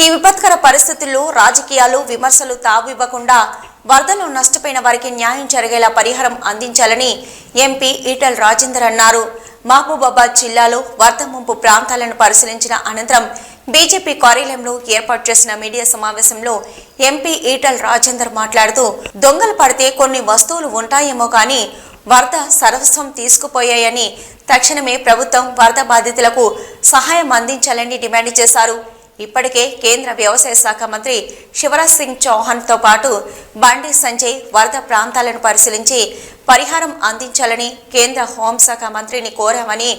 ఈ విపత్కర పరిస్థితుల్లో రాజకీయాలు విమర్శలు తావివ్వకుండా వరదలో నష్టపోయిన వారికి న్యాయం జరిగేలా పరిహారం అందించాలని ఎంపీ ఈటెల రాజేందర్ అన్నారు. మహబూబాబాద్ జిల్లాలో వరద ముంపు ప్రాంతాలను పరిశీలించిన అనంతరం బీజేపీ కార్యాలయంలో ఏర్పాటు చేసిన మీడియా సమావేశంలో ఎంపీ ఈటెల రాజేందర్ మాట్లాడుతూ దొంగలు పడితే కొన్ని వస్తువులు ఉంటాయేమో కానీ వరద సర్వస్వం తీసుకుపోయాయని తక్షణమే ప్రభుత్వం వరద బాధితులకు సహాయం అందించాలని డిమాండ్ చేశారు. ఇప్పటికే కేంద్ర వ్యవసాయ శాఖ మంత్రి శివరాజ్ సింగ్ చౌహాన్తో పాటు బండి సంజయ్ వరద ప్రాంతాలను పరిశీలించి పరిహారం అందించాలని కేంద్ర హోంశాఖ మంత్రిని కోరామని,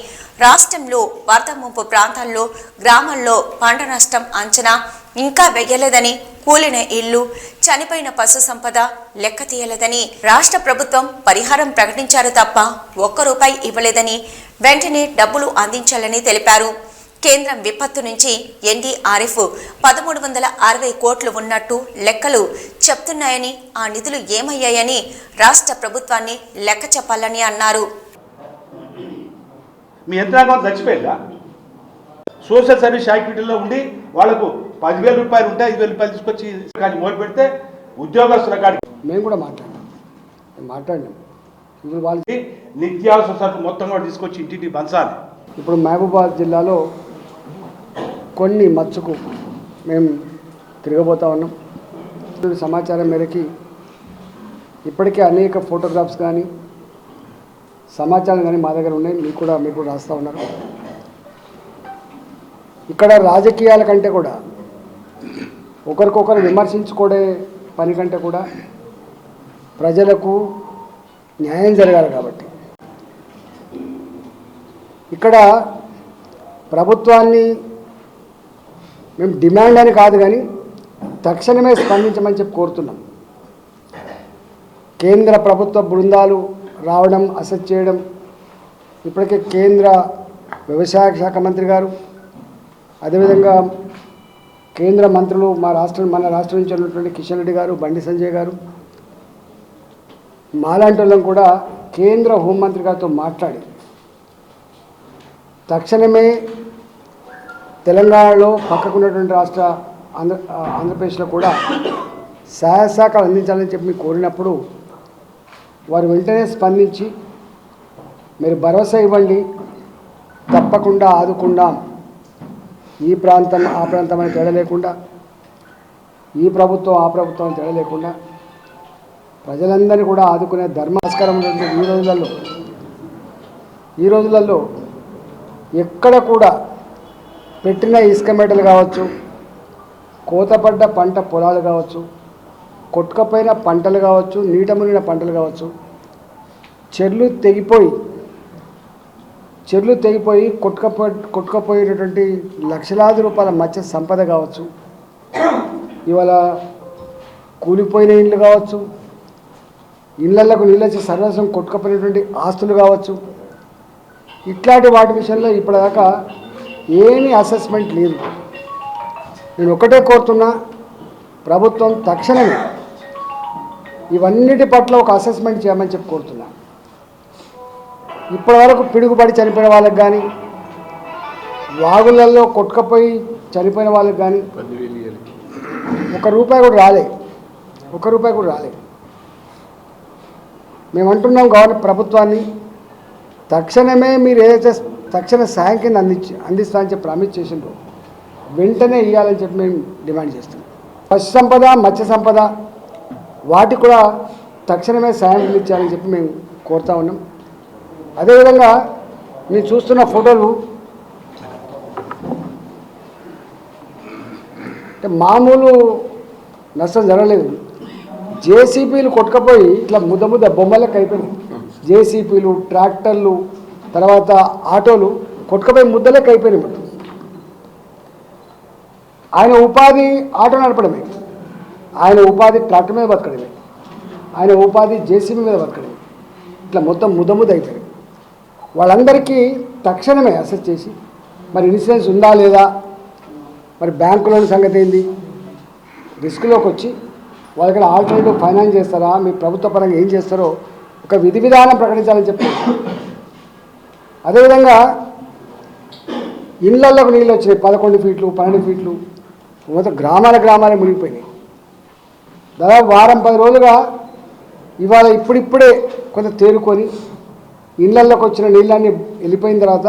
రాష్ట్రంలో వరద ముంపు ప్రాంతాల్లో గ్రామాల్లో పంట నష్టం అంచనా ఇంకా వెయ్యలేదని, కూలిన ఇల్లు, చనిపోయిన పశు సంపద లెక్క తీయలేదని, రాష్ట్ర ప్రభుత్వం పరిహారం ప్రకటించారు తప్ప ఒక్క రూపాయి ఇవ్వలేదని, వెంటనే డబ్బులు అందించాలని తెలిపారు. కేంద్రం విపత్తు నుంచి ఎన్డీఆర్ఎఫ్ 1360 కోట్లు ఉన్నట్టు లెక్కలు చెప్తున్నాయని, ఆ నిధులు ఏమయ్యాయని రాష్ట్ర ప్రభుత్వాన్ని లెక్క చెప్పాలని అన్నారు. మీ యంత్రాంగం చచ్చిపోయిందా? సోషల్ సర్వీస్ యాక్టివిటీలో ఉండి వాళ్లకు 10,000 రూపాయలు ఉంటే 5,000 రూపాయలు తీసుకొచ్చి కానీ మొదలు పెడితే ఉద్యోగస్తుల కాడికి మేము కూడా మాట్లాడినాం ఇప్పుడు వాళ్ళకి నిత్యావసర సరుకు మొత్తం కూడా తీసుకొచ్చి ఇంటింటికి పంచాలి. ఇప్పుడు మహబూబాబాద్ జిల్లాలో కొన్ని మచ్చుకు మేము తిరగబోతా ఉన్నాం. సమాచారం మేరకి ఇప్పటికే అనేక ఫోటోగ్రాఫ్స్ కానీ సమాచారం కానీ మా దగ్గర ఉన్నాయి. మీకు రాస్తూ ఉన్నారు. ఇక్కడ రాజకీయాల కంటే కూడా ఒకరికొకరు విమర్శించుకోడే పని కంటే కూడా ప్రజలకు న్యాయం జరగాలి. కాబట్టి ఇక్కడ ప్రభుత్వాన్ని మేము డిమాండ్ అని కాదు కానీ తక్షణమే స్పందించమని చెప్పి కోరుతున్నాం. కేంద్ర ప్రభుత్వ బృందాలు రావడం, అసెస్ చేయడం, ఇప్పటికే కేంద్ర వ్యవసాయ శాఖ మంత్రి గారు, అదేవిధంగా కేంద్ర మంత్రులు మన రాష్ట్రం నుంచి ఉన్నటువంటి కిషన్ రెడ్డి గారు, బండి సంజయ్ గారు, మాలాంటి వాళ్ళం కూడా కేంద్ర హోంమంత్రి గారితో మాట్లాడి తక్షణమే తెలంగాణలో పక్కకున్నటువంటి రాష్ట్ర ఆంధ్రప్రదేశ్లో కూడా సహాయ శాఖలు అందించాలని చెప్పి మీకు కోరినప్పుడు వారు వెంటనే స్పందించి మీరు భరోసా ఇవ్వండి, తప్పకుండా ఆదుకుందాం, ఈ ప్రాంతం ఆ ప్రాంతం అని తేడా లేకుండా, ఈ ప్రభుత్వం ఆ ప్రభుత్వం అని తేడా లేకుండా ప్రజలందరినీ కూడా ఆదుకునే ధర్మాస్కారం ఉన్నటువంటి ఈ రోజులలో ఎక్కడ కూడా పెట్టిన ఇసుక మేటలు కావచ్చు, కోతపడ్డ పంట పొలాలు కావచ్చు, కొట్టుకపోయిన పంటలు కావచ్చు, నీట మునిగిన పంటలు కావచ్చు, చెర్లు తెగిపోయి కొట్టుకపోయేటటువంటి లక్షలాది రూపాయల మత్స్య సంపద కావచ్చు, ఇవాళ కూలిపోయిన ఇండ్లు కావచ్చు, ఇళ్లకు నీళ్ళొచ్చి సర్వస్వం కొట్టుకపోయినటువంటి ఆస్తులు కావచ్చు, ఇట్లాంటి వాటి విషయంలో ఇప్పటిదాకా ఏమీ అసెస్మెంట్ లేదు. నేను ఒకటే కోరుతున్నా, ప్రభుత్వం తక్షణమే ఇవన్నిటి పట్ల ఒక అసెస్మెంట్ చేయమని చెప్పి కోరుతున్నా. ఇప్పటివరకు పిడుగుపడి చనిపోయిన వాళ్ళకి కానీ, వాగులలో కొట్టుకపోయి చనిపోయిన వాళ్ళకి కానీ ఒక్క రూపాయి కూడా రాలే. మేము అంటున్నాం ప్రభుత్వాన్ని తక్షణమే మీరు ఏదైతే తక్షణ సాయం కింద అందిస్తామని చెప్పి ప్రామిస్ చేసిండ్రో వెంటనే ఇవ్వాలని చెప్పి మేము డిమాండ్ చేస్తున్నాం. పశు సంపద, మత్స్య సంపద వాటికి కూడా తక్షణమే సాయం అందించాలని చెప్పి మేము కోరుతా ఉన్నాం. అదేవిధంగా మీరు చూస్తున్న ఫోటోలు అంటే మామూలు నష్టం జరగలేదు. జేసీబీలు కొట్టుకపోయి ఇట్లా ముద్ద బొమ్మలకు అయిపోయినాయి. జేసీబీలు, ట్రాక్టర్లు, తర్వాత ఆటోలు కొట్టుకపోయి ముద్దలకు అయిపోయినాయి. ఆయన ఉపాధి ఆటో నడపడమే, ఆయన ఉపాధి ట్రాక్టర్ మీద బతకడమే, ఆయన ఉపాధి జేసీబీ మీద బతకడమే. ఇట్లా మొత్తం ముద్ద అయిపోయింది. వాళ్ళందరికీ తక్షణమే అసెస్ చేసి మరి ఇన్సూరెన్స్ ఉందా లేదా, మరి బ్యాంకు లోన్ సంగతి ఏంది, రిస్క్లోకి వచ్చి వాళ్ళకి ఆల్టర్నేటివ్ ఫైనాన్స్ చేస్తారా, మీ ప్రభుత్వ పరంగా ఏం చేస్తారో ఒక విధి విధానం ప్రకటించాలని చెప్పి. అదేవిధంగా ఇళ్లలోకి నీళ్ళు వచ్చినాయి, 11 ఫీట్లు 12 ఫీట్లు మొత్తం గ్రామాలే మునిగిపోయినాయి. దాదాపు వారం 10 రోజులుగా ఇవాళ ఇప్పుడిప్పుడే కొంత తేరుకొని ఇళ్లలోకి వచ్చిన నీళ్ళన్నీ వెళ్ళిపోయిన తర్వాత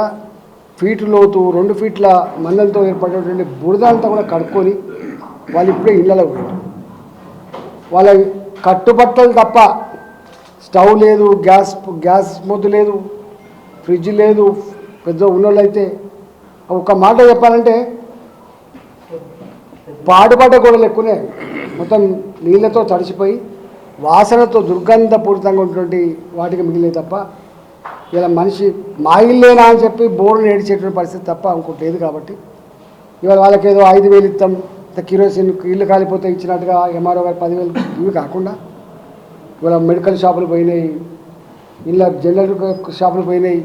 ఫీటు లోతు 2 ఫీట్ల మందంతో ఏర్పడినటువంటి బురద అంతా కూడా కడుక్కొని వాళ్ళు ఇప్పుడే ఇళ్లలోకి పోయారు. వాళ్ళ కట్టుబట్టలు తప్ప స్టవ్ లేదు, గ్యాస్ మొద్దు లేదు, ఫ్రిడ్జ్ లేదు. పెద్ద ఉన్నోళ్ళు అయితే ఒక మాట చెప్పాలంటే పాడుపడ్డ గోడలు ఎక్కువనే మొత్తం నీళ్ళతో తడిసిపోయి వాసనతో దుర్గంధపూరితంగా ఉన్నటువంటి వాటికి మిగిలినవి తప్ప ఇలా మనిషి మా ఇల్లేనా అని చెప్పి బోర్డును ఏడిచేటువంటి పరిస్థితి తప్ప ఇంకోటి లేదు. కాబట్టి ఇవాళ వాళ్ళకి ఏదో 5,000 ఇస్తాం, కిరోసిన్ ఇల్లు కాలిపోతే ఇచ్చినట్టుగా ఎంఆర్ఓ గారు 10,000 ఇవి కాకుండా ఇవాళ మెడికల్ షాపులు పోయినాయి, ఇళ్ళ జనరల్ షాపులు పోయినాయి,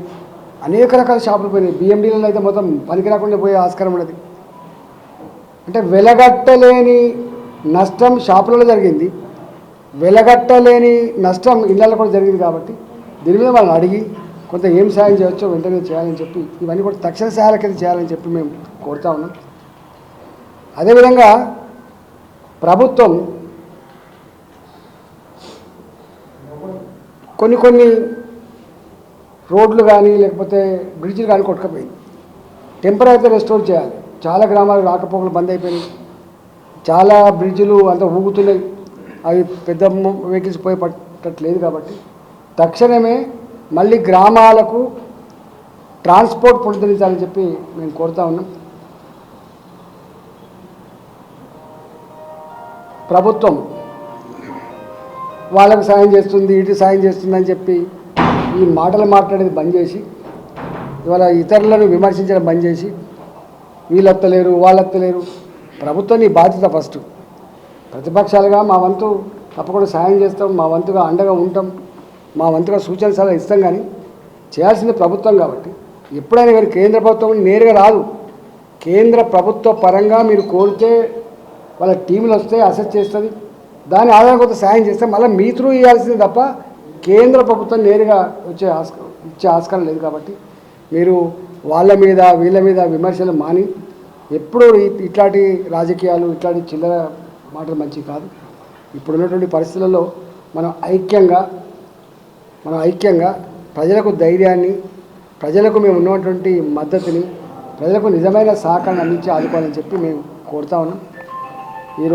అనేక రకాల షాపులు పోయినాయి. బిఎండీలలో అయితే మొత్తం పనికి రాకుండా పోయే ఆస్కారం ఉన్నది. అంటే వెలగట్టలేని నష్టం షాపులలో జరిగింది, వెలగట్టలేని నష్టం ఇళ్ళల్లో కూడా జరిగింది. కాబట్టి దీని మీద మనం అడిగి కొంత ఏం సాయం చేయవచ్చో వెంటనే చేయాలని చెప్పి ఇవన్నీ కూడా తక్షణ సహాయాల కింద చేయాలని చెప్పి మేము కోరుతా ఉన్నాం. అదేవిధంగా ప్రభుత్వం కొన్ని రోడ్లు కానీ లేకపోతే బ్రిడ్జ్లు కానీ కొట్టుకుపోయింది. టెంపరీ రెస్టోర్ చేయాలి. చాలా గ్రామాలు రాకపోకలు బంద్ అయిపోయినాయి, చాలా బ్రిడ్జ్లు అంతా ఊగుతున్నాయి, అవి పెద్ద వెహికల్స్ పోయి పట్టట్లేదు. కాబట్టి తక్షణమే మళ్ళీ గ్రామాలకు ట్రాన్స్పోర్ట్ పునరుద్ధరించాలని చెప్పి మేము కోరుతా ఉన్నాం. ప్రభుత్వం వాళ్ళకు సాయం చేస్తుంది, ఇటు సాయం చేస్తుంది అని చెప్పి ఈ మాటలు మాట్లాడేది బంద్ చేసి ఇవాళ ఇతరులను విమర్శించడం బంద్ చేసి వీళ్ళెత్తలేరు వాళ్ళెత్తలేరు. ప్రభుత్వం నీ బాధ్యత ఫస్ట్. ప్రతిపక్షాలుగా మా వంతు తప్పకుండా సాయం చేస్తాం, మా వంతుగా అండగా ఉంటాం, మా వంతుగా సూచన సలహా ఇస్తాం. కానీ చేయాల్సింది ప్రభుత్వం. కాబట్టి ఎప్పుడైనా మీరు కేంద్ర ప్రభుత్వం నేరుగా రాదు, కేంద్ర ప్రభుత్వ పరంగా మీరు కోరితే వాళ్ళ టీంలు వస్తే అసెస్ చేస్తుంది, దాని ఆధారం కొంత సాయం చేస్తే మళ్ళీ మీ త్రూ ఇవ్వాల్సింది తప్ప కేంద్ర ప్రభుత్వం నేరుగా ఇచ్చే ఆస్కారం లేదు. కాబట్టి మీరు వాళ్ళ మీద వీళ్ళ మీద విమర్శలు మాని ఎప్పుడూ ఇట్లాంటి రాజకీయాలు ఇట్లాంటి చిల్లర మాటలు మంచివి కాదు. ఇప్పుడున్నటువంటి పరిస్థితులలో మనం ఐక్యంగా ప్రజలకు ధైర్యాన్ని, ప్రజలకు మేము ఉన్నటువంటి మద్దతుని, ప్రజలకు నిజమైన సహకారాన్ని అందించి ఆదుకోవాలని చెప్పి మేము కోరుతా ఉన్నాం.